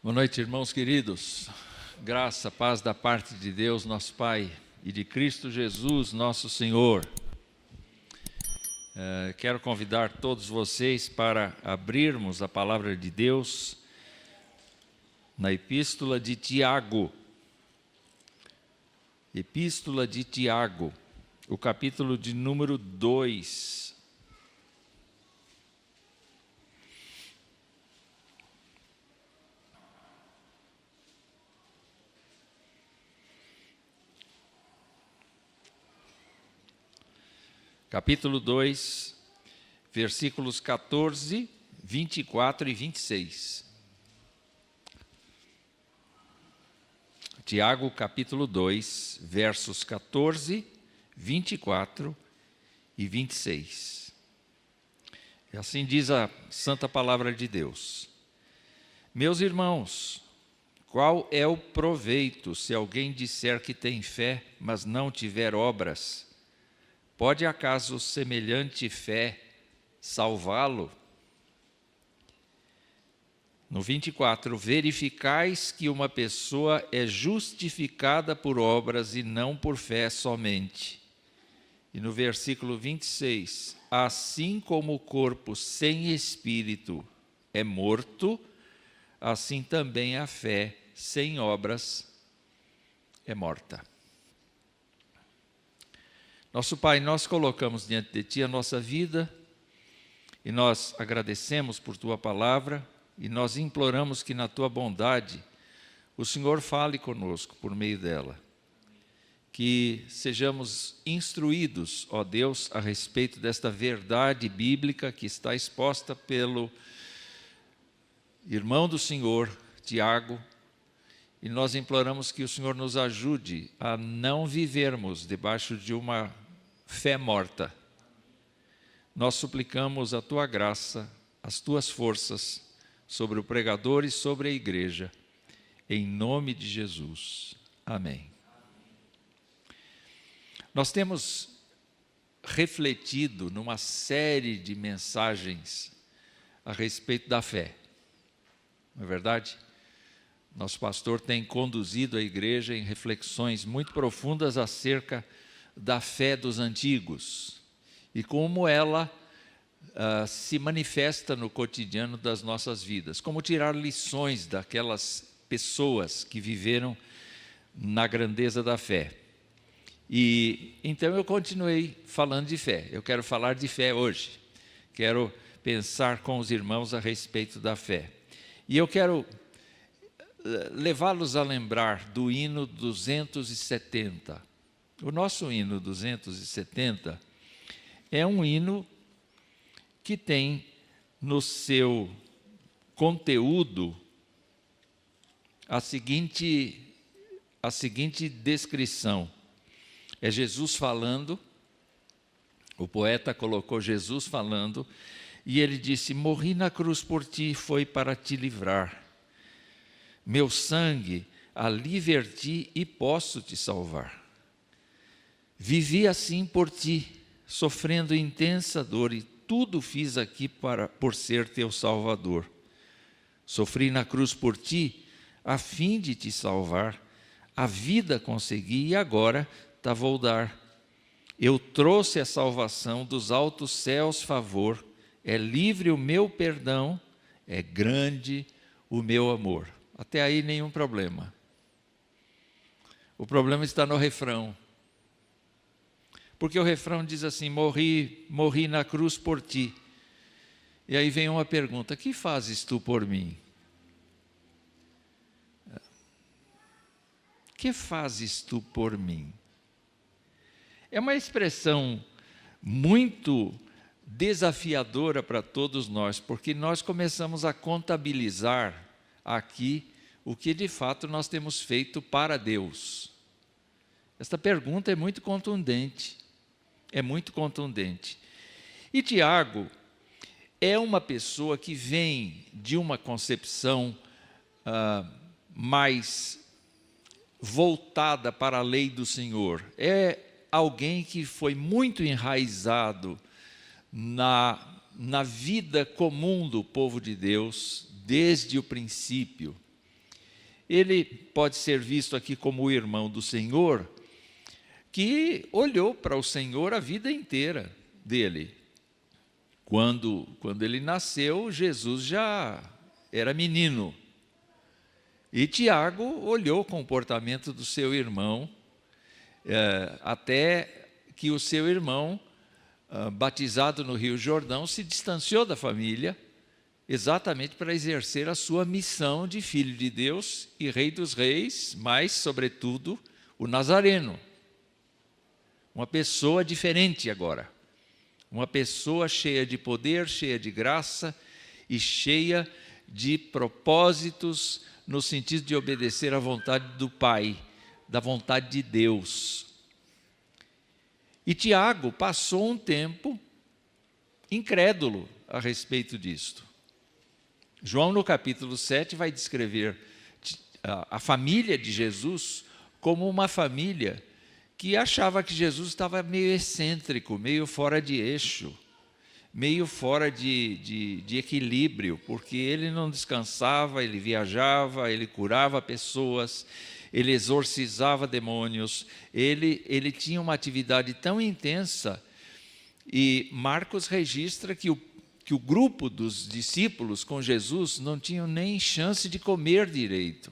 Boa noite, irmãos queridos. Graça, paz da parte de Deus, nosso Pai, e de Cristo Jesus, nosso Senhor. Quero convidar todos vocês para abrirmos a palavra de Deus na Epístola de Tiago. Epístola de Tiago, o capítulo de número 2. Capítulo 2, versículos 14, 24 e 26. Tiago, capítulo 2, versos 14, 24 e 26. E assim diz a santa palavra de Deus. Meus irmãos, qual é o proveito se alguém disser que tem fé, mas não tiver obras? Pode acaso semelhante fé salvá-lo? No 24, verificais que uma pessoa é justificada por obras e não por fé somente. E no versículo 26, assim como o corpo sem espírito é morto, assim também a fé sem obras é morta. Nosso Pai, nós colocamos diante de Ti a nossa vida e nós agradecemos por Tua palavra e nós imploramos que na Tua bondade o Senhor fale conosco por meio dela. Que sejamos instruídos, ó Deus, a respeito desta verdade bíblica que está exposta pelo irmão do Senhor, Tiago, e nós imploramos que o Senhor nos ajude a não vivermos debaixo de uma fé morta. Nós suplicamos a Tua graça, as Tuas forças sobre o pregador e sobre a igreja, em nome de Jesus. Amém. Nós temos refletido numa série de mensagens a respeito da fé, não é verdade? Nosso pastor tem conduzido a igreja em reflexões muito profundas acerca da fé dos antigos e como ela se manifesta no cotidiano das nossas vidas, como tirar lições daquelas pessoas que viveram na grandeza da fé. E então eu continuei falando de fé. Eu quero falar de fé hoje. Quero pensar com os irmãos a respeito da fé. E eu quero levá-los a lembrar do hino 270. O nosso hino 270 é um hino que tem no seu conteúdo a seguinte descrição. É Jesus falando, o poeta colocou Jesus falando, e ele disse: morri na cruz por ti, foi para te livrar. Meu sangue ali verti e posso te salvar. Vivi assim por ti, sofrendo intensa dor, e tudo fiz aqui por ser teu Salvador. Sofri na cruz por ti, a fim de te salvar. A vida consegui e agora te vou dar. Eu trouxe a salvação dos altos céus favor. É livre o meu perdão, é grande o meu amor. Até aí nenhum problema. O problema está no refrão. Porque o refrão diz assim: morri na cruz por ti. E aí vem uma pergunta: que fazes tu por mim? Que fazes tu por mim? É uma expressão muito desafiadora para todos nós, porque nós começamos a contabilizar aqui o que de fato nós temos feito para Deus. Esta pergunta é muito contundente. É muito contundente. E Tiago é uma pessoa que vem de uma concepção mais voltada para a lei do Senhor. É alguém que foi muito enraizado na vida comum do povo de Deus desde o princípio. ele pode ser visto aqui como o irmão do Senhor, que olhou para o Senhor a vida inteira dele. Quando ele nasceu, Jesus já era menino. E Tiago olhou o comportamento do seu irmão, até que o seu irmão, batizado no Rio Jordão, se distanciou da família, exatamente para exercer a sua missão de filho de Deus e rei dos reis, mas, sobretudo, o Nazareno. Uma pessoa diferente agora. Uma pessoa cheia de poder, cheia de graça e cheia de propósitos no sentido de obedecer à vontade do Pai, da vontade de Deus. E Tiago passou um tempo incrédulo a respeito disto. João, no capítulo 7, vai descrever a família de Jesus como uma família que achava que Jesus estava meio excêntrico, meio fora de eixo, meio fora de equilíbrio, porque ele não descansava, ele viajava, ele curava pessoas, ele exorcizava demônios, ele tinha uma atividade tão intensa, e Marcos registra que o grupo dos discípulos com Jesus não tinham nem chance de comer direito,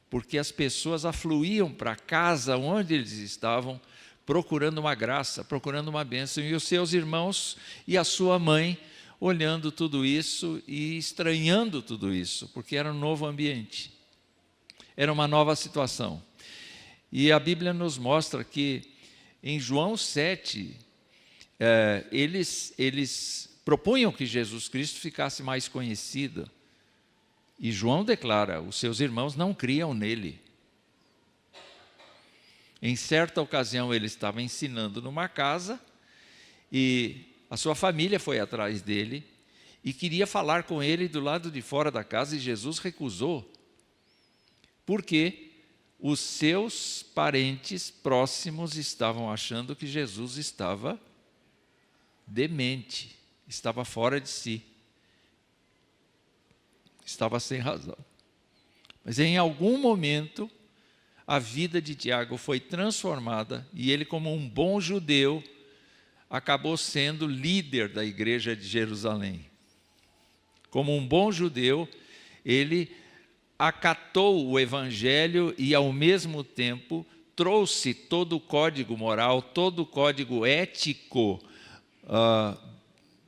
porque as pessoas afluíam para a casa onde eles estavam, procurando uma graça, procurando uma bênção, e os seus irmãos e a sua mãe olhando tudo isso e estranhando tudo isso, porque era um novo ambiente, era uma nova situação. E a Bíblia nos mostra que em João 7, eles propunham que Jesus Cristo ficasse mais conhecido. E João declara, os seus irmãos não criam nele. Em certa ocasião ele estava ensinando numa casa e a sua família foi atrás dele e queria falar com ele do lado de fora da casa, e Jesus recusou, porque os seus parentes próximos estavam achando que Jesus estava demente, estava fora de si, estava sem razão. Mas em algum momento a vida de Tiago foi transformada e ele, como um bom judeu, acabou sendo líder da igreja de Jerusalém. Como um bom judeu, ele acatou o evangelho e, ao mesmo tempo, trouxe todo o código moral, todo o código ético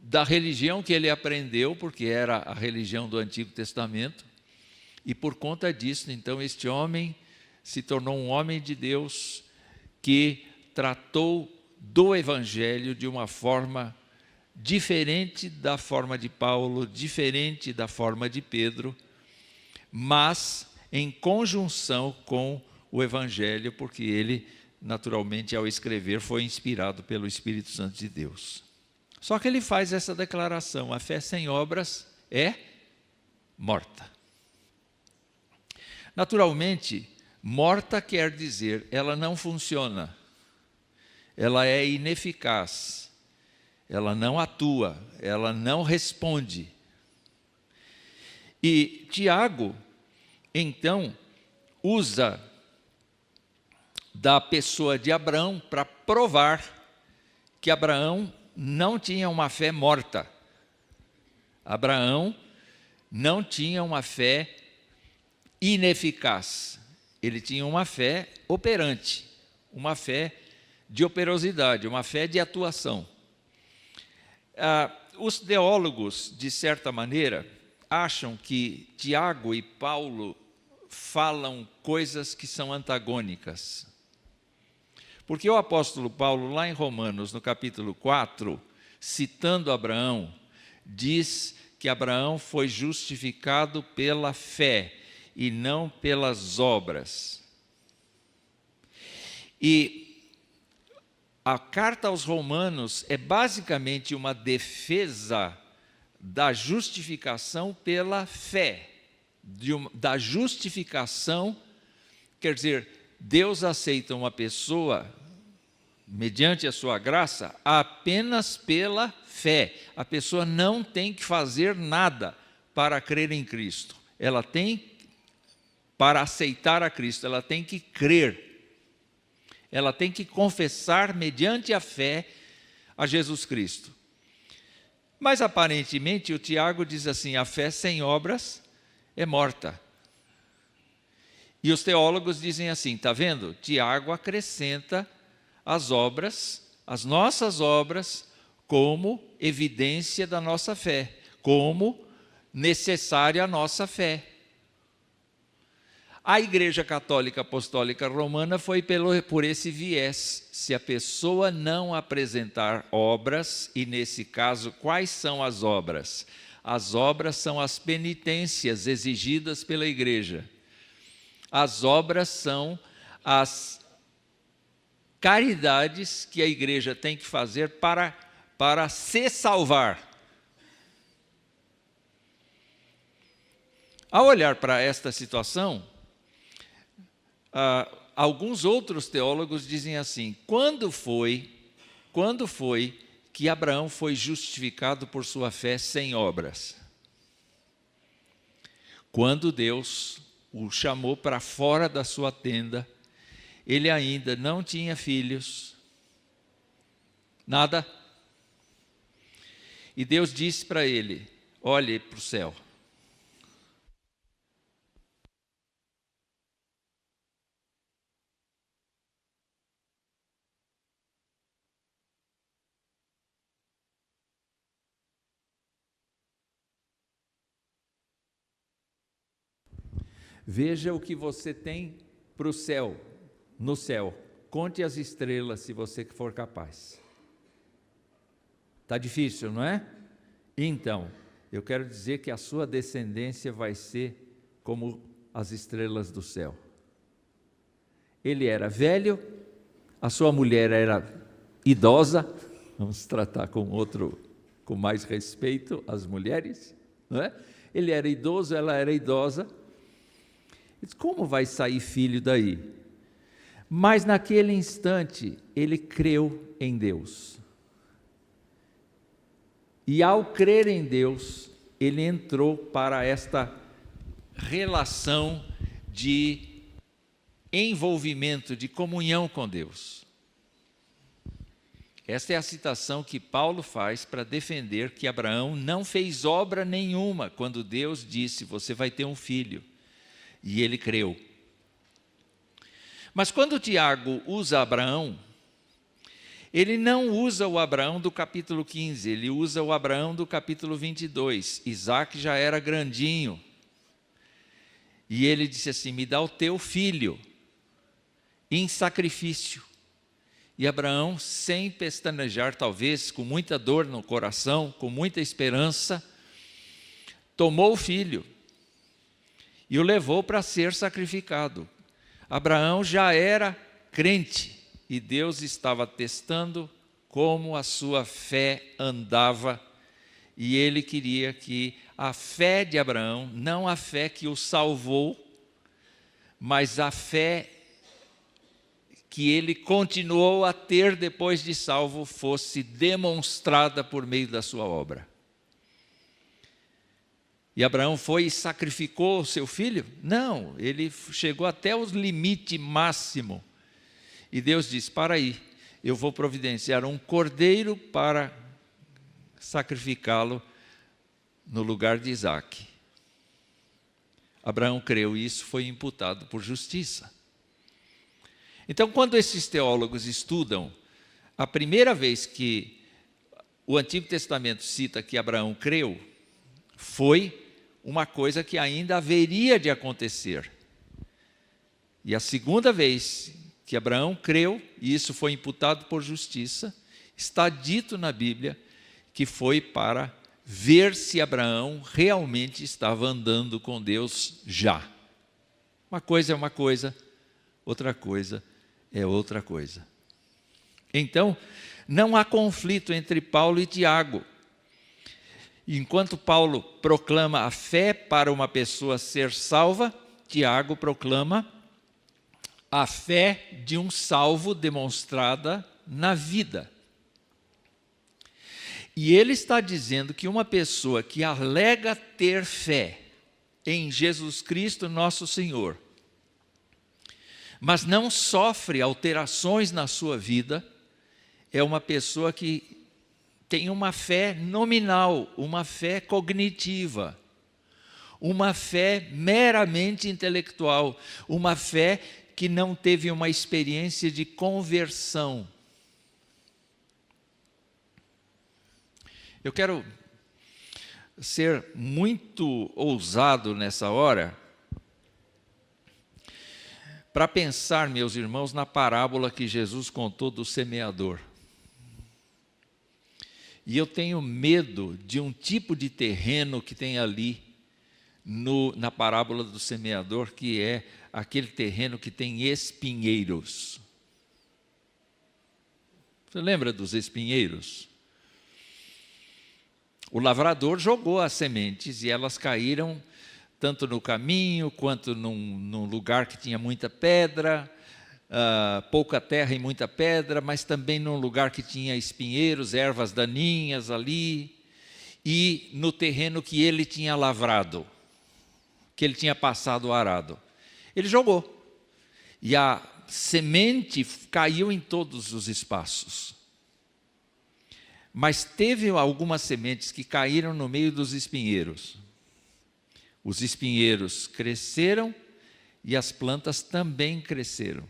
da religião que ele aprendeu, porque era a religião do Antigo Testamento, e por conta disso, então, este homem se tornou um homem de Deus que tratou do evangelho de uma forma diferente da forma de Paulo, diferente da forma de Pedro, mas em conjunção com o evangelho, porque ele, naturalmente, ao escrever, foi inspirado pelo Espírito Santo de Deus. Só que ele faz essa declaração: a fé sem obras é morta. Naturalmente, morta quer dizer, ela não funciona, ela é ineficaz, ela não atua, ela não responde. E Tiago, então, usa da pessoa de Abraão para provar que Abraão não tinha uma fé morta. Abraão não tinha uma fé ineficaz. Ele tinha uma fé operante, uma fé de operosidade, uma fé de atuação. Os teólogos, de certa maneira, acham que Tiago e Paulo falam coisas que são antagônicas. Porque o apóstolo Paulo, lá em Romanos, no capítulo 4, citando Abraão, diz que Abraão foi justificado pela fé e não pelas obras. E a carta aos Romanos é basicamente uma defesa da justificação pela fé, da justificação, quer dizer, Deus aceita uma pessoa, mediante a sua graça, apenas pela fé. A pessoa não tem que fazer nada para crer em Cristo. Ela tem para aceitar a Cristo, ela tem que crer. Ela tem que confessar mediante a fé a Jesus Cristo. Mas aparentemente o Tiago diz assim: a fé sem obras é morta. E os teólogos dizem assim: está vendo? Tiago acrescenta as obras, as nossas obras, como evidência da nossa fé, como necessária a nossa fé. A Igreja Católica Apostólica Romana foi por esse viés. Se a pessoa não apresentar obras, e nesse caso, quais são as obras? As obras são as penitências exigidas pela Igreja. As obras são as caridades que a Igreja tem que fazer para se salvar. Ao olhar para esta situação, alguns outros teólogos dizem assim: quando foi que Abraão foi justificado por sua fé sem obras? Quando Deus o chamou para fora da sua tenda, ele ainda não tinha filhos, nada. E Deus disse para ele: olhe para o céu. Veja o que você tem para o céu, no céu. Conte as estrelas se você for capaz. Está difícil, não é? Então, eu quero dizer que a sua descendência vai ser como as estrelas do céu. Ele era velho, a sua mulher era idosa, vamos tratar com mais respeito as mulheres, não é? Ele era idoso, ela era idosa. Como vai sair filho daí? Mas naquele instante, ele creu em Deus. E ao crer em Deus, ele entrou para esta relação de envolvimento, de comunhão com Deus. Esta é a citação que Paulo faz para defender que Abraão não fez obra nenhuma quando Deus disse: você vai ter um filho. E ele creu. Mas quando Tiago usa Abraão, ele não usa o Abraão do capítulo 15, ele usa o Abraão do capítulo 22. Isaac já era grandinho. E ele disse assim: me dá o teu filho em sacrifício. E Abraão, sem pestanejar, talvez com muita dor no coração, com muita esperança, tomou o filho e o levou para ser sacrificado. Abraão já era crente e Deus estava testando como a sua fé andava, e ele queria que a fé de Abraão, não a fé que o salvou, mas a fé que ele continuou a ter depois de salvo, fosse demonstrada por meio da sua obra. E Abraão foi e sacrificou o seu filho? Não, ele chegou até o limite máximo. E Deus disse: para aí, eu vou providenciar um cordeiro para sacrificá-lo no lugar de Isaac. Abraão creu e isso foi imputado por justiça. Então, quando esses teólogos estudam, a primeira vez que o Antigo Testamento cita que Abraão creu, foi uma coisa que ainda haveria de acontecer. E a segunda vez que Abraão creu, e isso foi imputado por justiça, está dito na Bíblia que foi para ver se Abraão realmente estava andando com Deus já. Uma coisa é uma coisa, outra coisa é outra coisa. Então, não há conflito entre Paulo e Tiago. Enquanto Paulo proclama a fé para uma pessoa ser salva, Tiago proclama a fé de um salvo demonstrada na vida. E ele está dizendo que uma pessoa que alega ter fé em Jesus Cristo, nosso Senhor, mas não sofre alterações na sua vida, é uma pessoa que tem uma fé nominal, uma fé cognitiva, uma fé meramente intelectual, uma fé que não teve uma experiência de conversão. Eu quero ser muito ousado nessa hora para pensar, meus irmãos, na parábola que Jesus contou do semeador. E eu tenho medo de um tipo de terreno que tem ali na parábola do semeador, que é aquele terreno que tem espinheiros. Você lembra dos espinheiros? O lavrador jogou as sementes e elas caíram tanto no caminho, quanto num lugar que tinha muita pedra, pouca terra e muita pedra, mas também num lugar que tinha espinheiros, ervas daninhas ali, e no terreno que ele tinha lavrado, que ele tinha passado o arado. Ele jogou, e a semente caiu em todos os espaços. Mas teve algumas sementes que caíram no meio dos espinheiros. Os espinheiros cresceram e as plantas também cresceram.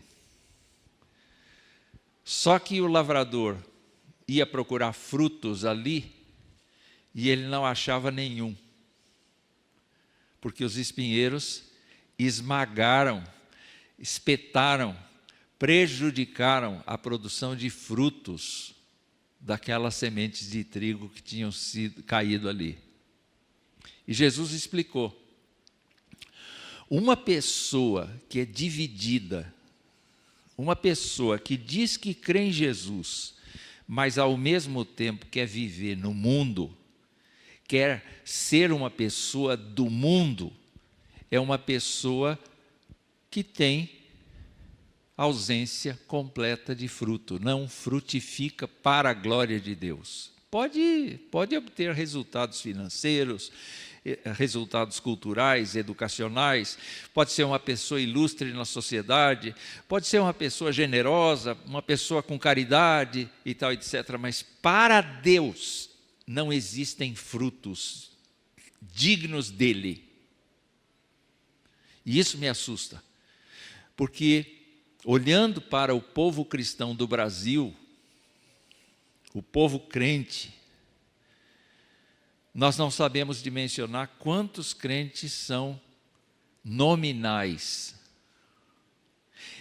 Só que o lavrador ia procurar frutos ali e ele não achava nenhum, porque os espinheiros esmagaram, espetaram, prejudicaram a produção de frutos daquelas sementes de trigo que tinham caído ali. E Jesus explicou: uma pessoa que é dividida, uma pessoa que diz que crê em Jesus, mas ao mesmo tempo quer viver no mundo, quer ser uma pessoa do mundo, é uma pessoa que tem ausência completa de fruto, não frutifica para a glória de Deus. Pode obter resultados financeiros, resultados culturais, educacionais, pode ser uma pessoa ilustre na sociedade, pode ser uma pessoa generosa, uma pessoa com caridade e tal, etc. Mas para Deus não existem frutos dignos dele. E isso me assusta, porque olhando para o povo cristão do Brasil, o povo crente, nós não sabemos dimensionar quantos crentes são nominais.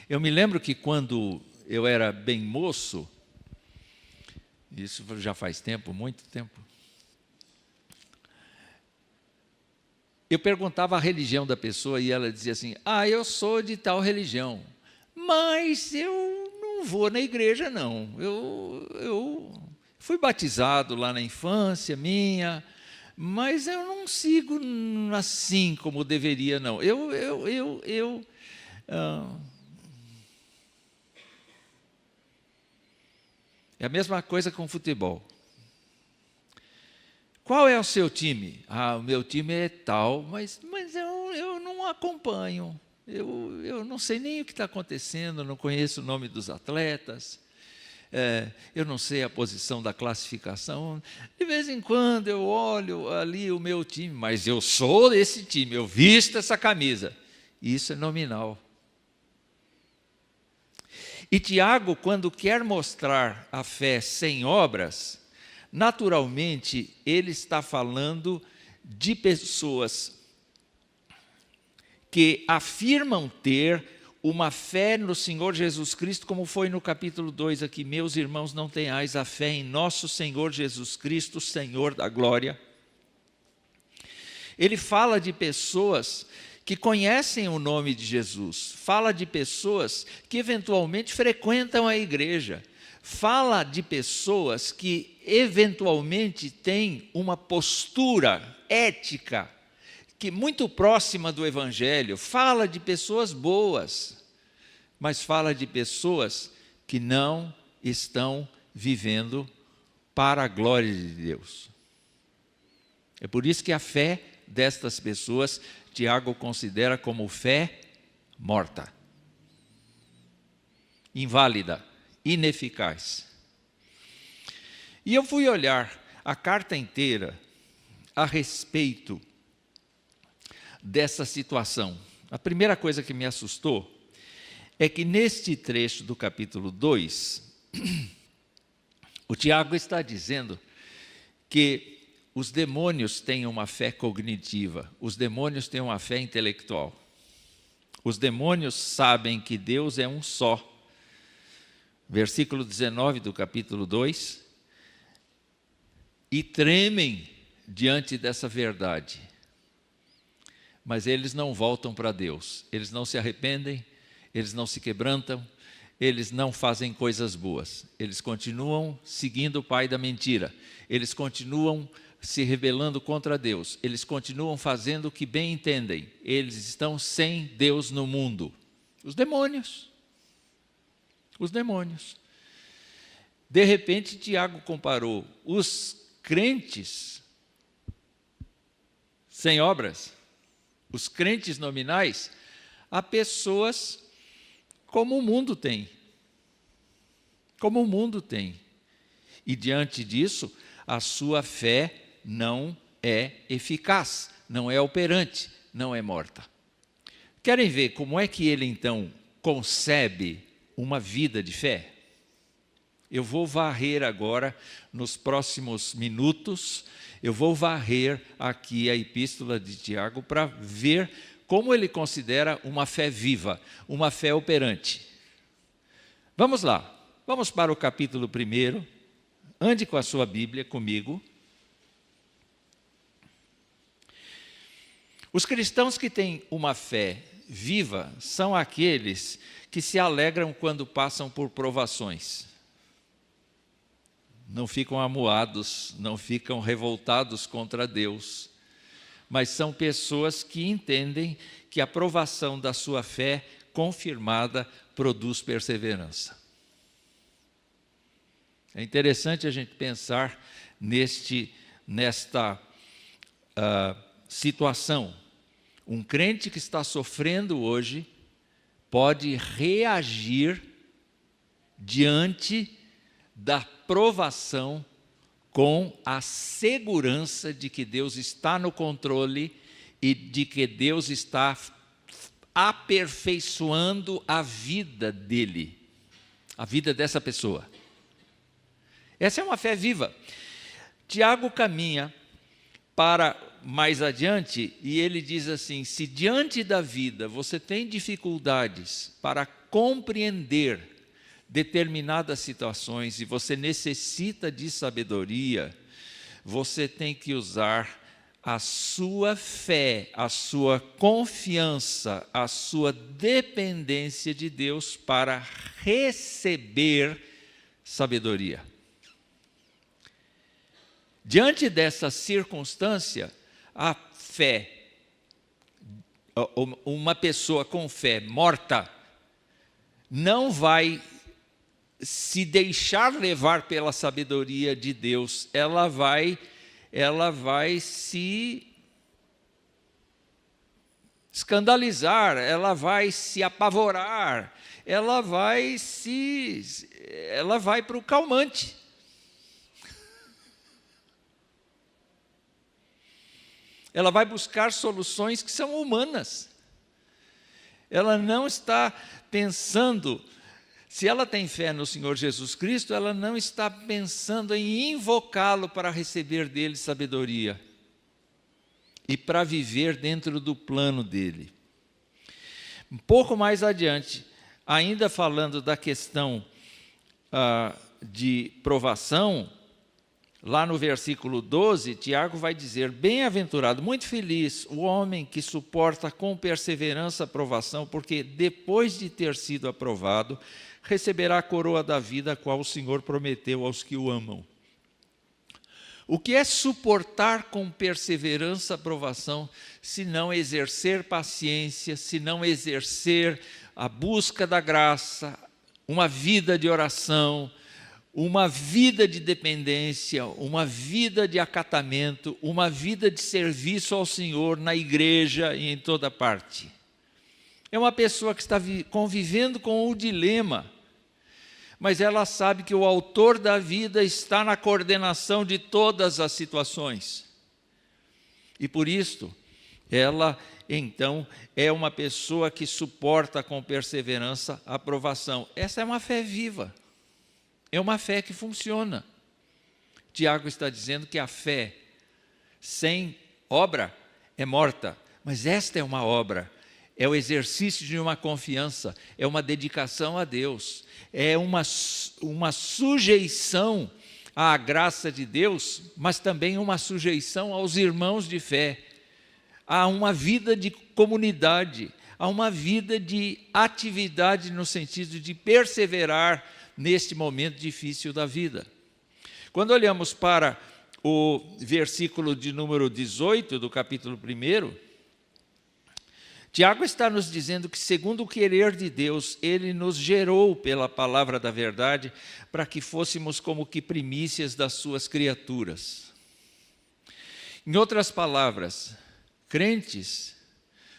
Eu me lembro que quando eu era bem moço, isso já faz tempo, muito tempo, eu perguntava a religião da pessoa e ela dizia assim: eu sou de tal religião, mas eu não vou na igreja não, eu fui batizado lá na infância minha, mas eu não sigo assim como deveria não. É a mesma coisa com futebol. Qual é o seu time? O meu time é tal, mas eu não acompanho. Eu não sei nem o que está acontecendo, não conheço o nome dos atletas, eu não sei a posição da classificação. De vez em quando eu olho ali o meu time, mas eu sou desse time, eu visto essa camisa. Isso é nominal. E Tiago, quando quer mostrar a fé sem obras, naturalmente ele está falando de pessoas que afirmam ter uma fé no Senhor Jesus Cristo, como foi no capítulo 2 aqui: meus irmãos, não tenhais a fé em nosso Senhor Jesus Cristo, Senhor da glória. Ele fala de pessoas que conhecem o nome de Jesus, fala de pessoas que eventualmente frequentam a igreja, fala de pessoas que eventualmente têm uma postura ética que muito próxima do Evangelho, fala de pessoas boas, mas fala de pessoas que não estão vivendo para a glória de Deus. É por isso que a fé destas pessoas, Tiago considera como fé morta. inválida, ineficaz. E eu fui olhar a carta inteira a respeito dessa situação. A primeira coisa que me assustou é que neste trecho do capítulo 2, o Tiago está dizendo que os demônios têm uma fé cognitiva, os demônios têm uma fé intelectual. Os demônios sabem que Deus é um só. Versículo 19 do capítulo 2. E tremem diante dessa verdade. Mas eles não voltam para Deus. Eles não se arrependem, eles não se quebrantam, eles não fazem coisas boas. Eles continuam seguindo o pai da mentira. Eles continuam se rebelando contra Deus. Eles continuam fazendo o que bem entendem. Eles estão sem Deus no mundo. Os demônios. Os demônios. De repente, Tiago comparou os crentes sem obras, os crentes nominais, a pessoas como o mundo tem. Como o mundo tem. E diante disso, a sua fé não é eficaz, não é operante, não é morta. Querem ver como é que ele então concebe uma vida de fé? Eu vou varrer agora, nos próximos minutos, eu vou varrer aqui a epístola de Tiago para ver como ele considera uma fé viva, uma fé operante. Vamos lá, vamos para o capítulo 1, ande com a sua Bíblia comigo. Os cristãos que têm uma fé viva são aqueles que se alegram quando passam por provações. Não ficam amuados, não ficam revoltados contra Deus, mas são pessoas que entendem que a provação da sua fé confirmada produz perseverança. É interessante a gente pensar nesta situação. Um crente que está sofrendo hoje pode reagir diante da provação com a segurança de que Deus está no controle e de que Deus está aperfeiçoando a vida dele, a vida dessa pessoa. Essa é uma fé viva. Tiago caminha para mais adiante e ele diz assim: se diante da vida você tem dificuldades para compreender determinadas situações e você necessita de sabedoria, você tem que usar a sua fé, a sua confiança, a sua dependência de Deus para receber sabedoria. Diante dessa circunstância, a fé, uma pessoa com fé morta, não vai se deixar levar pela sabedoria de Deus, ela vai se escandalizar, ela vai se apavorar, ela vai para o calmante. Ela vai buscar soluções que são humanas. Ela não está pensando, se ela tem fé no Senhor Jesus Cristo, ela não está pensando em invocá-lo para receber dele sabedoria e para viver dentro do plano dele. Um pouco mais adiante, ainda falando da questão de provação, lá no versículo 12, Tiago vai dizer: bem-aventurado, muito feliz o homem que suporta com perseverança a provação, porque depois de ter sido aprovado, receberá a coroa da vida, a qual o Senhor prometeu aos que o amam. O que é suportar com perseverança a provação, se não exercer paciência, se não exercer a busca da graça, uma vida de oração, uma vida de dependência, uma vida de acatamento, uma vida de serviço ao Senhor na igreja e em toda parte. É uma pessoa que está convivendo com o dilema mas ela sabe que o autor da vida está na coordenação de todas as situações. E por isso, ela, então, é uma pessoa que suporta com perseverança a provação. Essa é uma fé viva, é uma fé que funciona. Tiago está dizendo que a fé sem obra é morta, mas esta é uma obra, é o exercício de uma confiança, é uma dedicação a Deus, é uma sujeição à graça de Deus, mas também uma sujeição aos irmãos de fé, a uma vida de comunidade, a uma vida de atividade no sentido de perseverar neste momento difícil da vida. Quando olhamos para o versículo de número 18 do capítulo 1, Tiago está nos dizendo que, segundo o querer de Deus, Ele nos gerou pela palavra da verdade para que fôssemos como que primícias das suas criaturas. Em outras palavras, crentes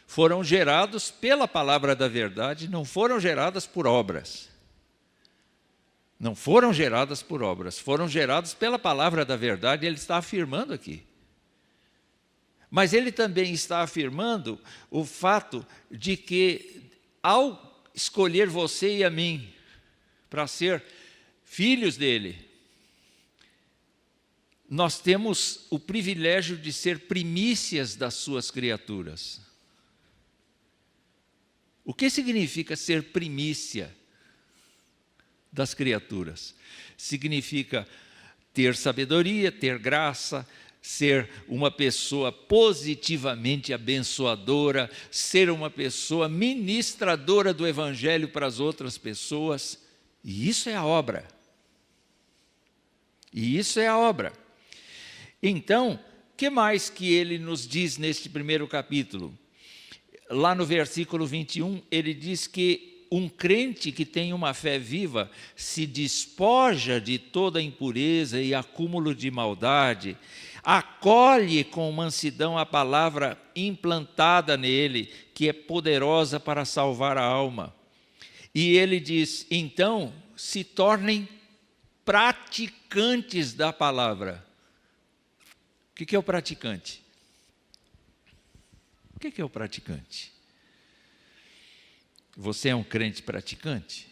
foram gerados pela palavra da verdade, não foram geradas por obras. Não foram geradas por obras, foram gerados pela palavra da verdade, ele está afirmando aqui. Mas ele também está afirmando o fato de que, ao escolher você e a mim para ser filhos dele, nós temos o privilégio de ser primícias das suas criaturas. O que significa ser primícia das criaturas? Significa ter sabedoria, ter graça, ser uma pessoa positivamente abençoadora, ser uma pessoa ministradora do Evangelho para as outras pessoas. E isso é a obra. E isso é a obra. Então, o que mais que ele nos diz neste primeiro capítulo? Lá no versículo 21, ele diz que um crente que tem uma fé viva se despoja de toda impureza e acúmulo de maldade, acolhe com mansidão a palavra implantada nele, que é poderosa para salvar a alma. E ele diz, então, se tornem praticantes da palavra. O que é o praticante? O que é o praticante? Você é um crente praticante?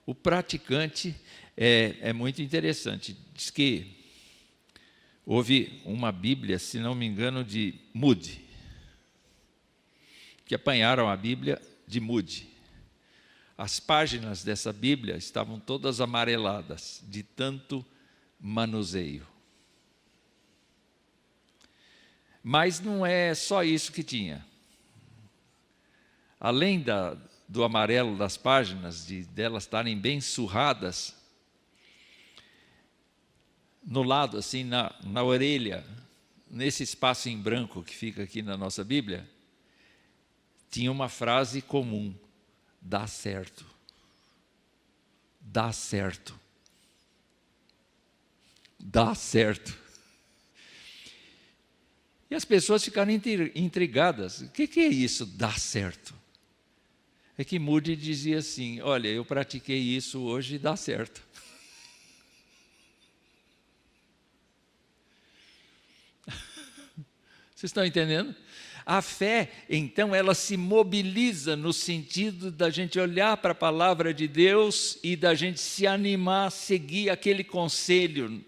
O praticante é muito interessante. Diz que houve uma Bíblia, se não me engano, de Moody, que apanharam a Bíblia de Moody. As páginas dessa Bíblia estavam todas amareladas, de tanto manuseio. Mas não é só isso que tinha. Além do amarelo das páginas, delas estarem bem surradas, no lado, assim, na orelha, nesse espaço em branco que fica aqui na nossa Bíblia, tinha uma frase comum: dá certo. Dá certo. Dá certo. E as pessoas ficaram intrigadas. O que é isso, dá certo? É que Moody dizia assim, olha, eu pratiquei isso hoje e dá certo. Vocês estão entendendo? A fé, então, ela se mobiliza no sentido da gente olhar para a palavra de Deus e da gente se animar a seguir aquele conselho,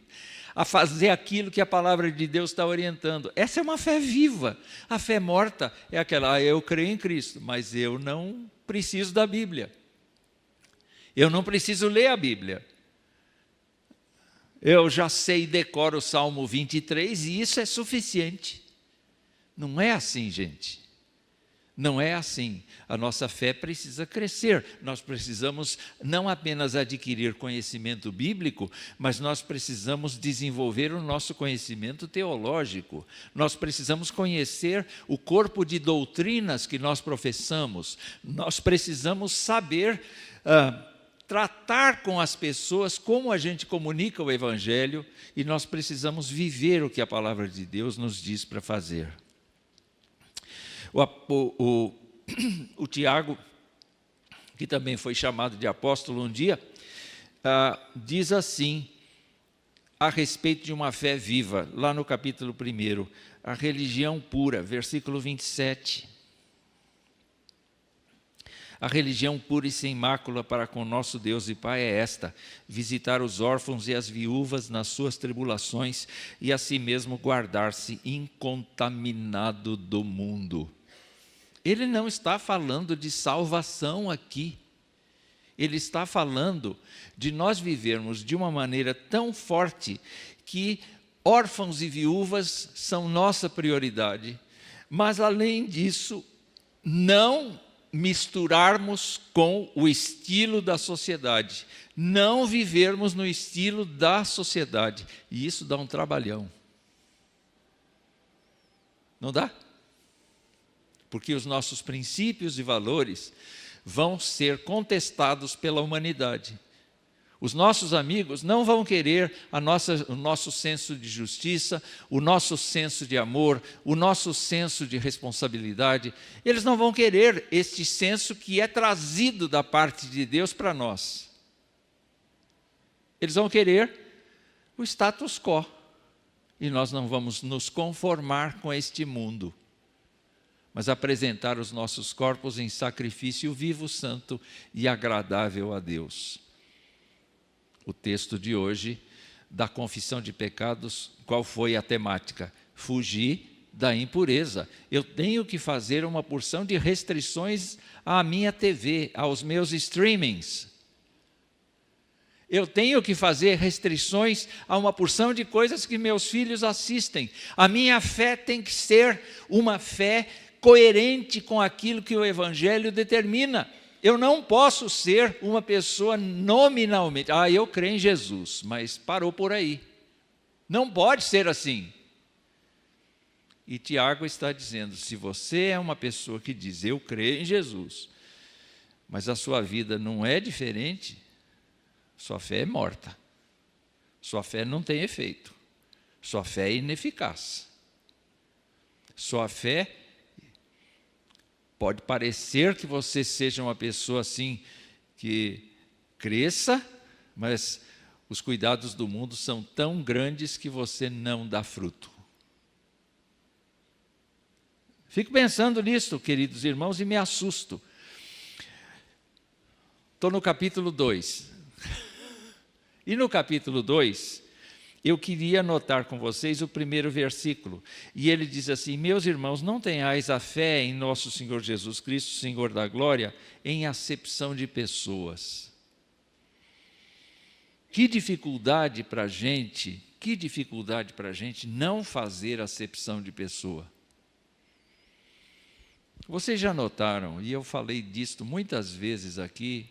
a fazer aquilo que a palavra de Deus está orientando. Essa é uma fé viva. A fé morta é aquela, eu creio em Cristo, mas eu não preciso da Bíblia. Eu não preciso ler a Bíblia. Eu já sei e decoro o Salmo 23 e isso é suficiente. Não é assim, gente. Não é assim. A nossa fé precisa crescer. Nós precisamos não apenas adquirir conhecimento bíblico, mas nós precisamos desenvolver o nosso conhecimento teológico. Nós precisamos conhecer o corpo de doutrinas que nós professamos. Nós precisamos saber tratar com as pessoas, como a gente comunica o Evangelho, e nós precisamos viver o que a palavra de Deus nos diz para fazer. O Tiago, que também foi chamado de apóstolo um dia, diz assim, a respeito de uma fé viva, lá no capítulo 1, a religião pura, versículo 27. A religião pura e sem mácula para com nosso Deus e Pai é esta: visitar os órfãos e as viúvas nas suas tribulações e a si mesmo guardar-se incontaminado do mundo. Ele não está falando de salvação aqui. Ele está falando de nós vivermos de uma maneira tão forte que órfãos e viúvas são nossa prioridade. Mas, além disso, não misturarmos com o estilo da sociedade. Não vivermos no estilo da sociedade. E isso dá um trabalhão. Não dá? Porque os nossos princípios e valores vão ser contestados pela humanidade. Os nossos amigos não vão querer o nosso senso de justiça, o nosso senso de amor, o nosso senso de responsabilidade. Eles não vão querer este senso que é trazido da parte de Deus para nós. Eles vão querer o status quo. E nós não vamos nos conformar com este mundo, mas apresentar os nossos corpos em sacrifício vivo, santo e agradável a Deus. O texto de hoje, da confissão de pecados, qual foi a temática? Fugir da impureza. Eu tenho que fazer uma porção de restrições à minha TV, aos meus streamings. Eu tenho que fazer restrições a uma porção de coisas que meus filhos assistem. A minha fé tem que ser uma fé coerente com aquilo que o Evangelho determina. Eu não posso ser uma pessoa nominalmente, eu creio em Jesus, mas parou por aí. Não pode ser assim. E Tiago está dizendo, se você é uma pessoa que diz, eu creio em Jesus, mas a sua vida não é diferente, sua fé é morta. Sua fé não tem efeito. Sua fé é ineficaz. Sua fé pode parecer que você seja uma pessoa assim, que cresça, mas os cuidados do mundo são tão grandes que você não dá fruto. Fico pensando nisso, queridos irmãos, e me assusto. Estou no capítulo 2. E no capítulo 2, eu queria anotar com vocês o primeiro versículo. E ele diz assim, meus irmãos, não tenhais a fé em nosso Senhor Jesus Cristo, Senhor da glória, em acepção de pessoas. Que dificuldade para a gente não fazer acepção de pessoa. Vocês já notaram, e eu falei disto muitas vezes aqui,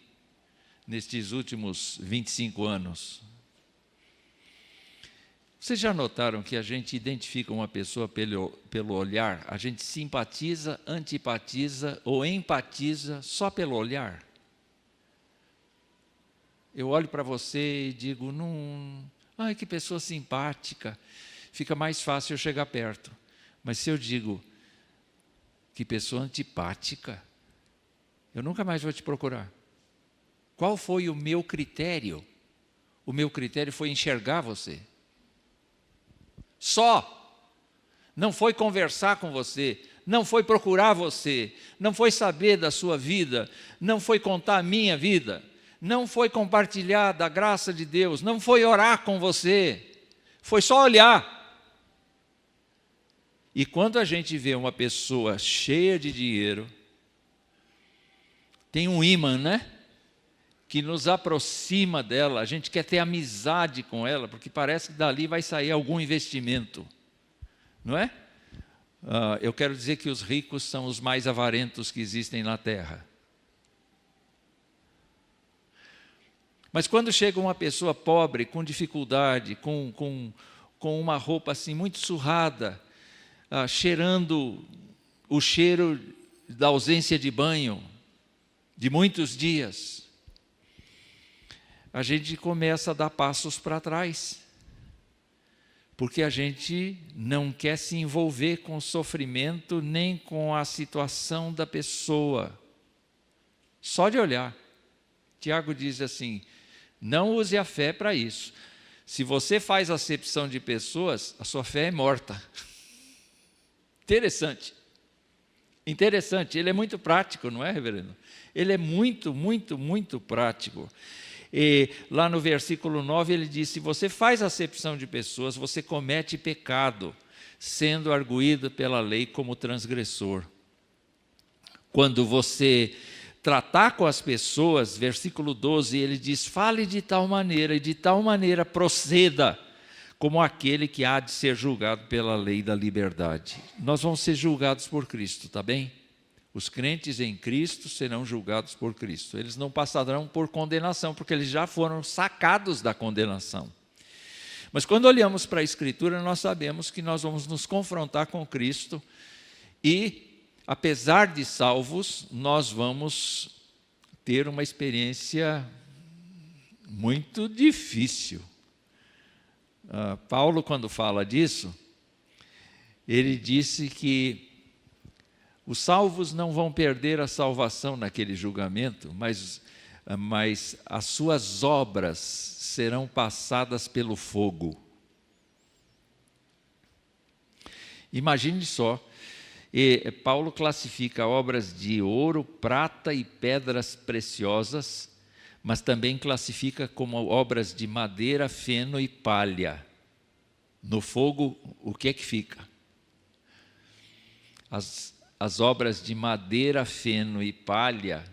nestes últimos 25 anos, vocês já notaram que a gente identifica uma pessoa pelo olhar? A gente simpatiza, antipatiza ou empatiza só pelo olhar? Eu olho para você e digo, ai, que pessoa simpática, fica mais fácil eu chegar perto. Mas se eu digo, que pessoa antipática, eu nunca mais vou te procurar. Qual foi o meu critério? O meu critério foi enxergar você. Só. Não foi conversar com você, não foi procurar você, não foi saber da sua vida, não foi contar a minha vida, não foi compartilhar da graça de Deus, não foi orar com você, foi só olhar. E quando a gente vê uma pessoa cheia de dinheiro, tem um ímã, né? Que nos aproxima dela, a gente quer ter amizade com ela, porque parece que dali vai sair algum investimento, não é? Eu quero dizer que os ricos são os mais avarentos que existem na terra. Mas quando chega uma pessoa pobre, com dificuldade, com uma roupa assim muito surrada, cheirando o cheiro da ausência de banho, de muitos dias, a gente começa a dar passos para trás, porque a gente não quer se envolver com o sofrimento, nem com a situação da pessoa, só de olhar. Tiago diz assim: não use a fé para isso. Se você faz acepção de pessoas, a sua fé é morta. Interessante. Interessante. Ele é muito prático, não é, reverendo? Ele é muito, muito, muito prático. E lá no versículo 9 ele diz: se você faz acepção de pessoas, você comete pecado, sendo arguído pela lei como transgressor. Quando você tratar com as pessoas, versículo 12, ele diz: fale de tal maneira, e de tal maneira proceda, como aquele que há de ser julgado pela lei da liberdade. Nós vamos ser julgados por Cristo, tá bem? Os crentes em Cristo serão julgados por Cristo. Eles não passarão por condenação, porque eles já foram sacados da condenação. Mas quando olhamos para a Escritura, nós sabemos que nós vamos nos confrontar com Cristo e, apesar de salvos, nós vamos ter uma experiência muito difícil. Paulo, quando fala disso, ele disse que os salvos não vão perder a salvação naquele julgamento, mas as suas obras serão passadas pelo fogo. Imagine só, Paulo classifica obras de ouro, prata e pedras preciosas, mas também classifica como obras de madeira, feno e palha. No fogo, o que é que fica? As obras de madeira, feno e palha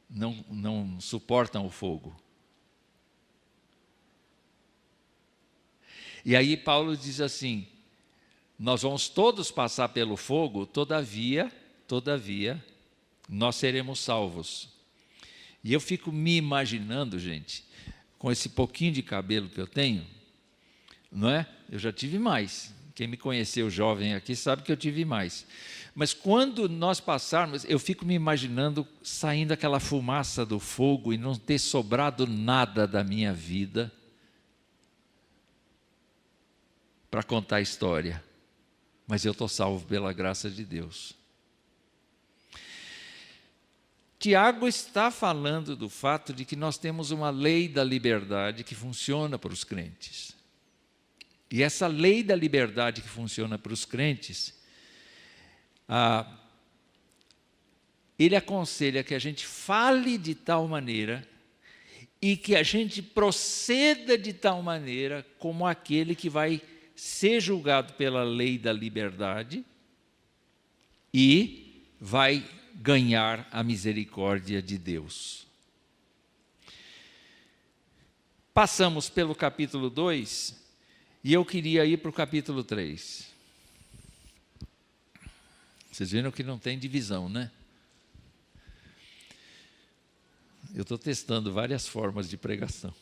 não suportam o fogo. E aí Paulo diz assim: nós vamos todos passar pelo fogo, todavia, nós seremos salvos. E eu fico me imaginando, gente, com esse pouquinho de cabelo que eu tenho, não é? Eu já tive mais. Quem me conheceu jovem aqui sabe que eu tive mais. Mas quando nós passarmos, eu fico me imaginando saindo aquela fumaça do fogo e não ter sobrado nada da minha vida para contar a história. Mas eu estou salvo pela graça de Deus. Tiago está falando do fato de que nós temos uma lei da liberdade que funciona para os crentes. E essa lei da liberdade que funciona para os crentes, ele aconselha que a gente fale de tal maneira e que a gente proceda de tal maneira como aquele que vai ser julgado pela lei da liberdade e vai ganhar a misericórdia de Deus. Passamos pelo capítulo 2 e eu queria ir para o capítulo 3. Vocês viram que não tem divisão, né? Eu estou testando várias formas de pregação.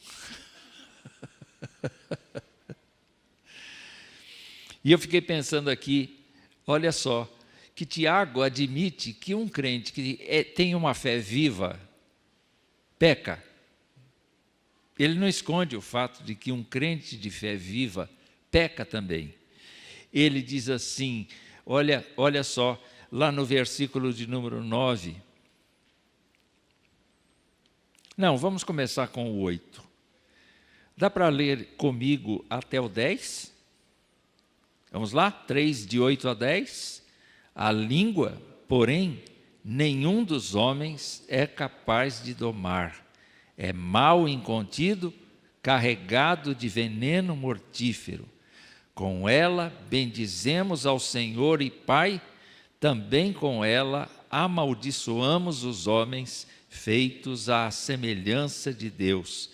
E eu fiquei pensando aqui, olha só, que Tiago admite que um crente que tem uma fé viva, peca. Ele não esconde o fato de que um crente de fé viva peca também. Ele diz assim, olha só, lá no versículo de número 9. Não, vamos começar com o 8. Dá para ler comigo até o 10? Vamos lá? 3, de 8 a 10. A língua, porém, nenhum dos homens é capaz de domar. É mal incontido, carregado de veneno mortífero. Com ela bendizemos ao Senhor e Pai, também com ela amaldiçoamos os homens feitos à semelhança de Deus.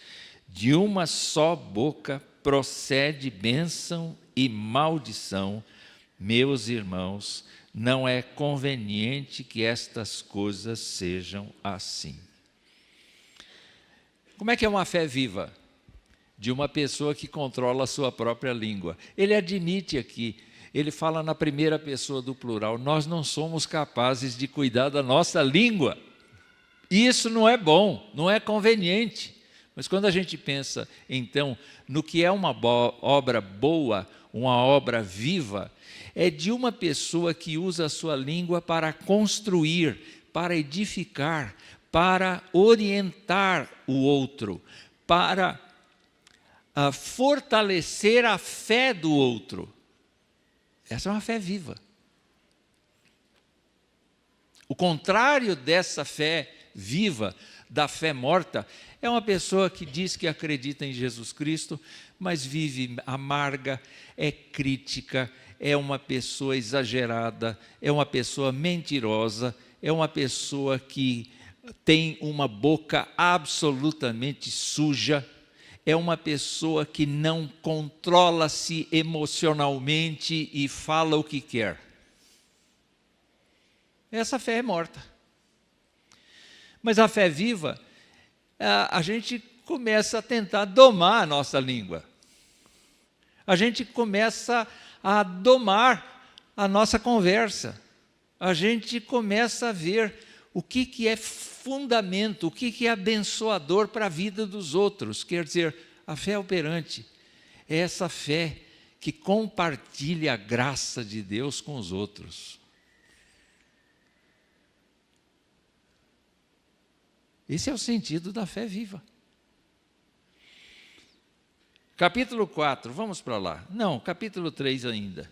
De uma só boca procede bênção e maldição. Meus irmãos, não é conveniente que estas coisas sejam assim. Como é que é uma fé viva? De uma pessoa que controla a sua própria língua. Ele admite aqui, ele fala na primeira pessoa do plural, nós não somos capazes de cuidar da nossa língua. Isso não é bom, não é conveniente. Mas quando a gente pensa, então, no que é uma obra boa, uma obra viva, é de uma pessoa que usa a sua língua para construir, para edificar, para orientar o outro, para fortalecer a fé do outro. Essa é uma fé viva. O contrário dessa fé viva, da fé morta, é uma pessoa que diz que acredita em Jesus Cristo, mas vive amarga, é crítica, é uma pessoa exagerada, é uma pessoa mentirosa, é uma pessoa que tem uma boca absolutamente suja, é uma pessoa que não controla-se emocionalmente e fala o que quer. Essa fé é morta. Mas a fé viva, a gente começa a tentar domar a nossa língua. A gente começa a domar a nossa conversa. A gente começa a ver o que é fundamento, o que é abençoador para a vida dos outros. Quer dizer, a fé operante é essa fé que compartilha a graça de Deus com os outros. Esse é o sentido da fé viva. Capítulo 4, vamos para lá. Não, capítulo 3 ainda.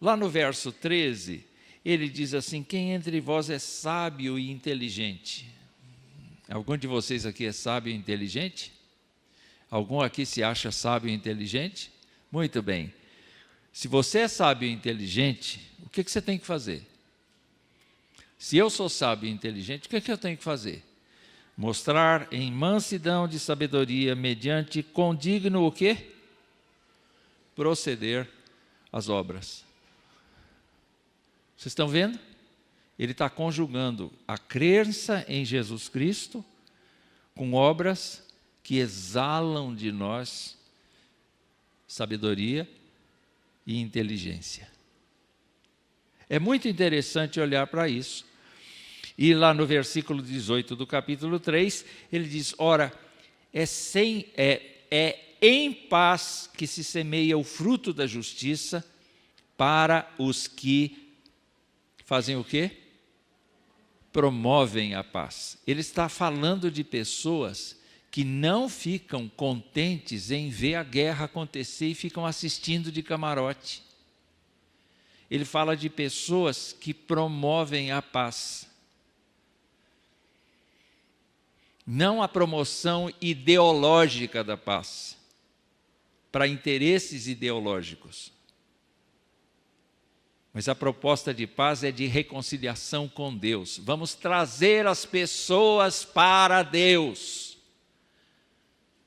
Lá no verso 13, ele diz assim: quem entre vós é sábio e inteligente? Algum de vocês aqui é sábio e inteligente? Algum aqui se acha sábio e inteligente? Muito bem. Se você é sábio e inteligente, o que você tem que fazer? Se eu sou sábio e inteligente, o que eu tenho que fazer? Mostrar em mansidão de sabedoria, mediante condigno o quê? Proceder às obras. Vocês estão vendo? Ele está conjugando a crença em Jesus Cristo com obras que exalam de nós sabedoria e inteligência. É muito interessante olhar para isso. E lá no versículo 18 do capítulo 3, ele diz: ora, é em paz que se semeia o fruto da justiça para os que fazem o quê? Promovem a paz. Ele está falando de pessoas que não ficam contentes em ver a guerra acontecer e ficam assistindo de camarote. Ele fala de pessoas que promovem a paz. Não a promoção ideológica da paz, para interesses ideológicos. Mas a proposta de paz é de reconciliação com Deus. Vamos trazer as pessoas para Deus.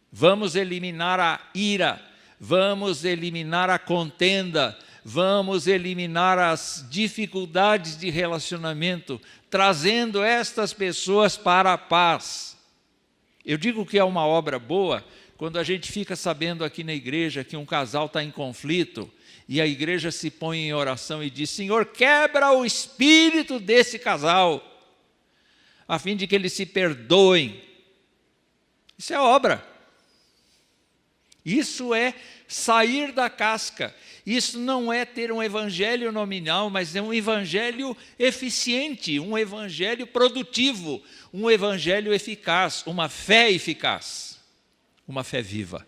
Vamos eliminar a ira, vamos eliminar a contenda, vamos eliminar as dificuldades de relacionamento, trazendo estas pessoas para a paz. Eu digo que é uma obra boa quando a gente fica sabendo aqui na igreja que um casal está em conflito e a igreja se põe em oração e diz: Senhor, quebra o espírito desse casal, a fim de que eles se perdoem. Isso é obra. Isso é sair da casca. Isso não é ter um evangelho nominal, mas é um evangelho eficiente, um evangelho produtivo, um evangelho eficaz, uma fé eficaz, uma fé viva.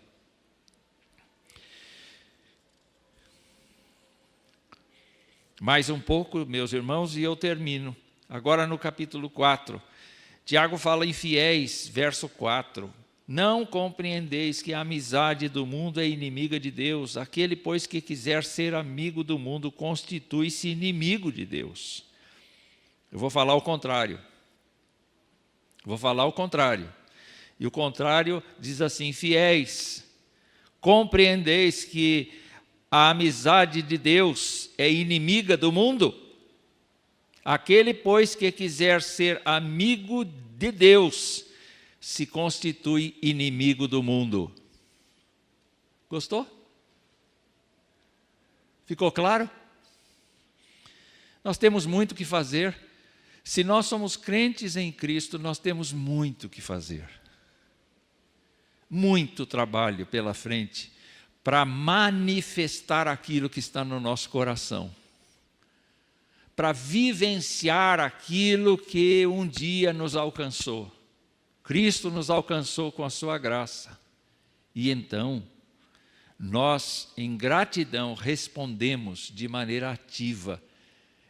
Mais um pouco, meus irmãos, e eu termino. Agora no capítulo 4, Tiago fala em fiéis, verso 4. Não compreendeis que a amizade do mundo é inimiga de Deus. Aquele, pois, que quiser ser amigo do mundo, constitui-se inimigo de Deus. Eu vou falar o contrário. E o contrário diz assim: fiéis, compreendeis que a amizade de Deus é inimiga do mundo? Aquele, pois, que quiser ser amigo de Deus, se constitui inimigo do mundo. Gostou? Ficou claro? Nós temos muito o que fazer. Se nós somos crentes em Cristo, nós temos muito o que fazer. Muito trabalho pela frente para manifestar aquilo que está no nosso coração. para vivenciar aquilo que um dia nos alcançou. Cristo nos alcançou com a sua graça. E então, nós, em gratidão, respondemos de maneira ativa,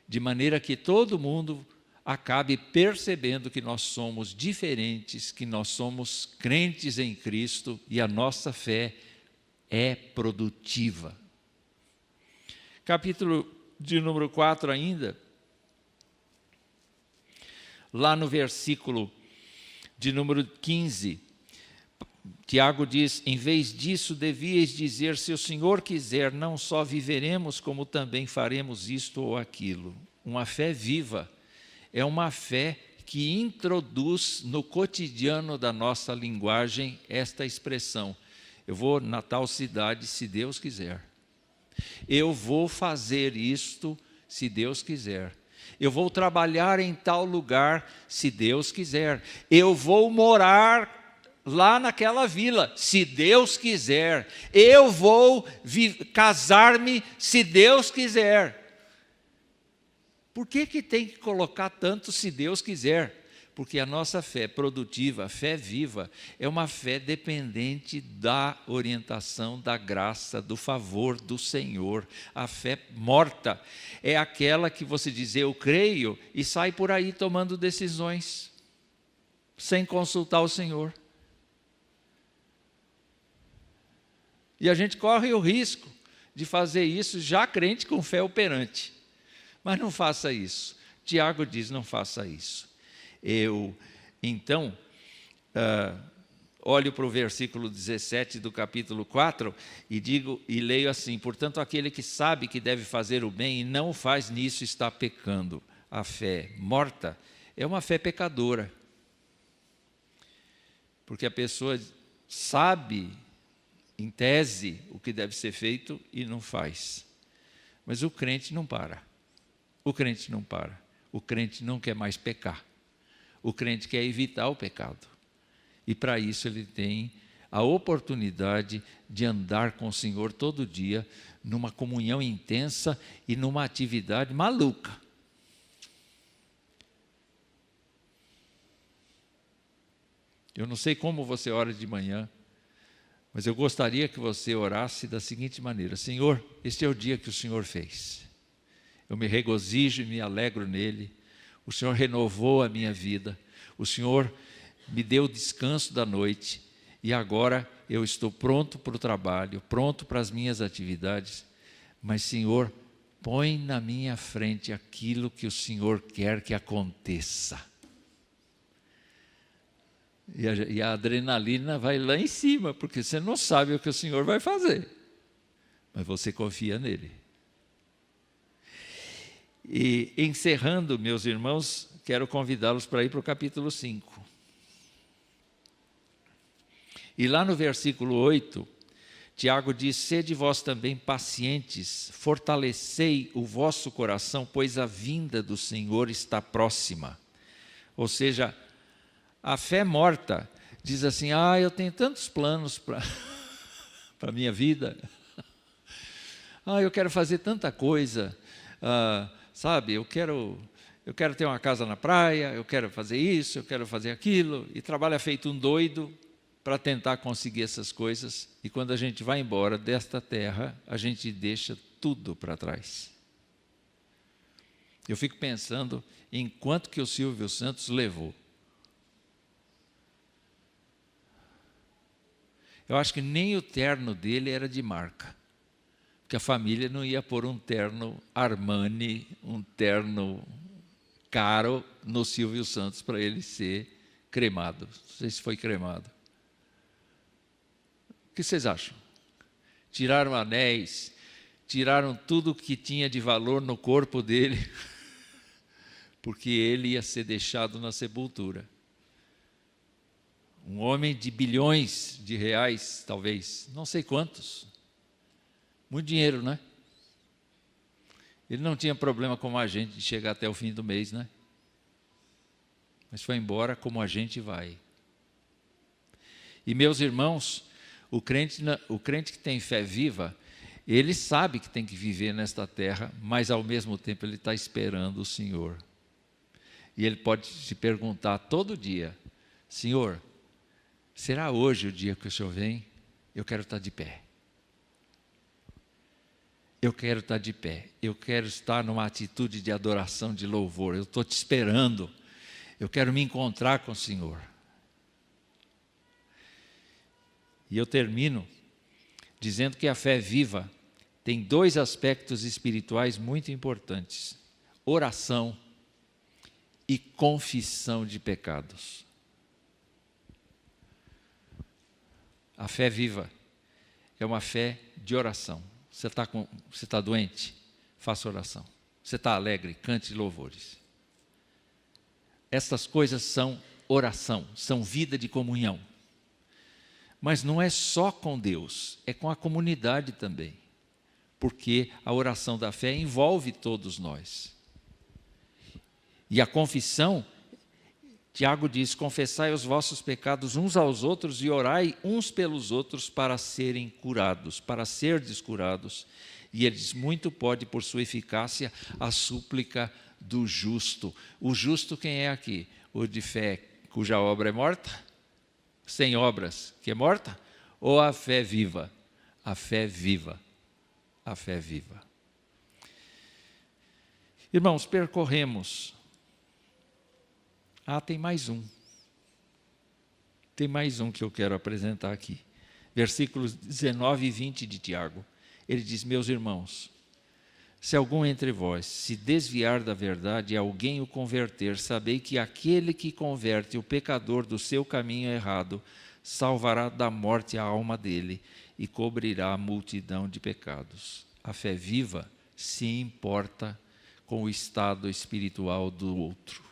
de maneira que todo mundo acabe percebendo que nós somos diferentes, que nós somos crentes em Cristo e a nossa fé é produtiva. Capítulo de número 4 ainda, lá no versículo de número 15, Tiago diz: em vez disso, devíeis dizer, se o Senhor quiser, não só viveremos, como também faremos isto ou aquilo. Uma fé viva é uma fé que introduz no cotidiano da nossa linguagem esta expressão: eu vou na tal cidade, se Deus quiser. Eu vou fazer isto, se Deus quiser. Eu vou trabalhar em tal lugar, se Deus quiser. Eu vou morar lá naquela vila, se Deus quiser. Eu vou casar-me, se Deus quiser. Por que tem que colocar tanto se Deus quiser? Porque a nossa fé produtiva, a fé viva, é uma fé dependente da orientação, da graça, do favor do Senhor. A fé morta é aquela que você diz, eu creio, e sai por aí tomando decisões, sem consultar o Senhor. E a gente corre o risco de fazer isso já crente com fé operante. Mas não faça isso. Tiago diz, não faça isso. Eu, então, olho para o versículo 17 do capítulo 4 e leio assim: portanto, aquele que sabe que deve fazer o bem e não o faz, nisso está pecando. A fé morta é uma fé pecadora. Porque a pessoa sabe, em tese, o que deve ser feito e não faz. Mas o crente não para. O crente não para. O crente não quer mais pecar. O crente quer evitar o pecado. E para isso ele tem a oportunidade de andar com o Senhor todo dia, numa comunhão intensa e numa atividade maluca. Eu não sei como você ora de manhã, mas eu gostaria que você orasse da seguinte maneira: Senhor, este é o dia que o Senhor fez. Eu me regozijo e me alegro nele. O Senhor renovou a minha vida. O Senhor me deu descanso da noite. E agora eu estou pronto para o trabalho, pronto para as minhas atividades. Mas, Senhor, põe na minha frente aquilo que o Senhor quer que aconteça. E a adrenalina vai lá em cima, porque você não sabe o que o Senhor vai fazer. Mas você confia nele. E encerrando, meus irmãos, quero convidá-los para ir para o capítulo 5. E lá no versículo 8, Tiago diz: sede vós também pacientes, fortalecei o vosso coração, pois a vinda do Senhor está próxima. Ou seja, a fé morta diz assim: eu tenho tantos planos para a minha vida. Eu quero fazer tanta coisa. Sabe, eu quero ter uma casa na praia, eu quero fazer isso, eu quero fazer aquilo, e trabalha feito um doido para tentar conseguir essas coisas, e quando a gente vai embora desta terra, a gente deixa tudo para trás. Eu fico pensando em quanto que o Silvio Santos levou. Eu acho que nem o terno dele era de marca. Que a família não ia pôr um terno Armani, um terno caro no Silvio Santos para ele ser cremado. Não sei se foi cremado. O que vocês acham? Tiraram anéis, tiraram tudo que tinha de valor no corpo dele, porque ele ia ser deixado na sepultura. Um homem de bilhões de reais, talvez, não sei quantos. Muito dinheiro, né? Ele não tinha problema como a gente de chegar até o fim do mês, né? Mas foi embora como a gente vai. E meus irmãos, o crente que tem fé viva, Ele sabe que tem que viver nesta terra, mas ao mesmo tempo ele está esperando o Senhor. E ele pode se perguntar todo dia: Senhor, será hoje o dia que o Senhor vem? Eu quero estar de pé. Eu quero estar de pé. Eu quero estar numa atitude de adoração, de louvor. Eu estou te esperando. Eu quero me encontrar com o Senhor. E eu termino dizendo que a fé viva tem dois aspectos espirituais muito importantes: oração e confissão de pecados. A fé viva é uma fé de oração. Você está doente? Faça oração. Você está alegre? Cante louvores. Essas coisas são oração, são vida de comunhão. Mas não é só com Deus, é com a comunidade também. Porque a oração da fé envolve todos nós. E a confissão, Tiago diz: confessai os vossos pecados uns aos outros e orai uns pelos outros para serem curados, para serdes curados. E ele diz: muito pode, por sua eficácia, a súplica do justo. O justo quem é aqui? O de fé cuja obra é morta? Sem obras, que é morta? Ou a fé viva? A fé viva. A fé viva. Irmãos, percorremos. Tem mais um. Tem mais um que eu quero apresentar aqui. Versículos 19 e 20 de Tiago. Ele diz: meus irmãos, se algum entre vós se desviar da verdade e alguém o converter, sabei que aquele que converte o pecador do seu caminho errado, salvará da morte a alma dele e cobrirá a multidão de pecados. A fé viva se importa com o estado espiritual do outro.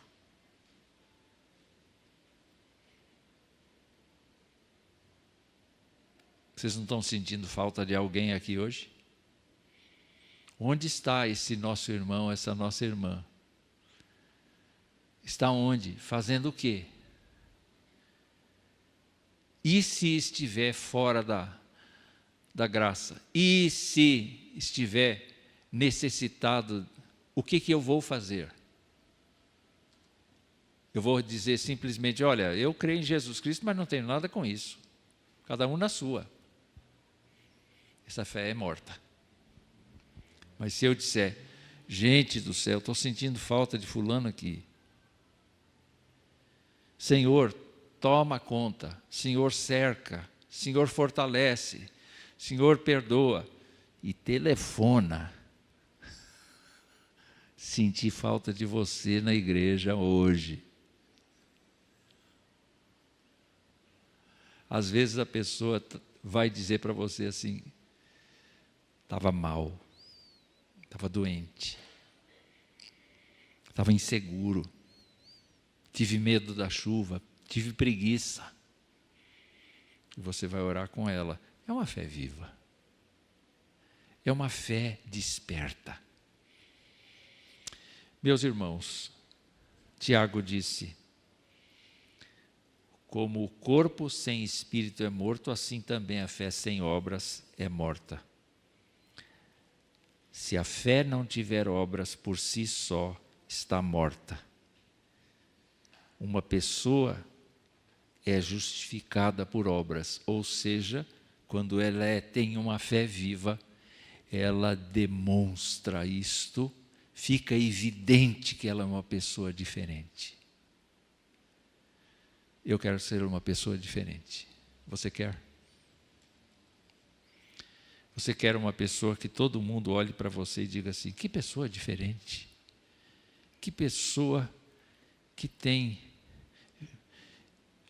Vocês não estão sentindo falta de alguém aqui hoje? Onde está esse nosso irmão, essa nossa irmã? Está onde? Fazendo o quê? E se estiver fora da graça? E se estiver necessitado, o que eu vou fazer? Eu vou dizer simplesmente: olha, eu creio em Jesus Cristo, mas não tenho nada com isso. Cada um na sua. Essa fé é morta. Mas se eu disser: gente do céu, estou sentindo falta de fulano aqui. Senhor, toma conta. Senhor, cerca. Senhor, fortalece. Senhor, perdoa. E telefona. Senti falta de você na igreja hoje. Às vezes a pessoa vai dizer para você assim: estava mal, estava doente, estava inseguro, tive medo da chuva, tive preguiça. E você vai orar com ela. É uma fé viva. É uma fé desperta. Meus irmãos, Tiago disse: como o corpo sem espírito é morto, assim também a fé sem obras é morta. Se a fé não tiver obras, por si só está morta. Uma pessoa é justificada por obras, ou seja, quando ela tem uma fé viva, ela demonstra isto, fica evidente que ela é uma pessoa diferente. Eu quero ser uma pessoa diferente. Você quer? Você quer uma pessoa que todo mundo olhe para você e diga assim: que pessoa diferente. Que pessoa que tem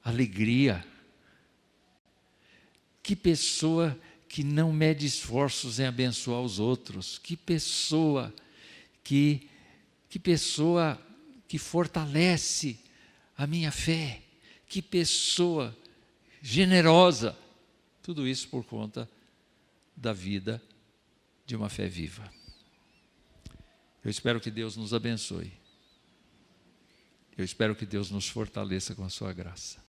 alegria. Que pessoa que não mede esforços em abençoar os outros. Que pessoa que fortalece a minha fé. Que pessoa generosa. Tudo isso por conta da vida de uma fé viva. Eu espero que Deus nos abençoe. Eu espero que Deus nos fortaleça com a sua graça.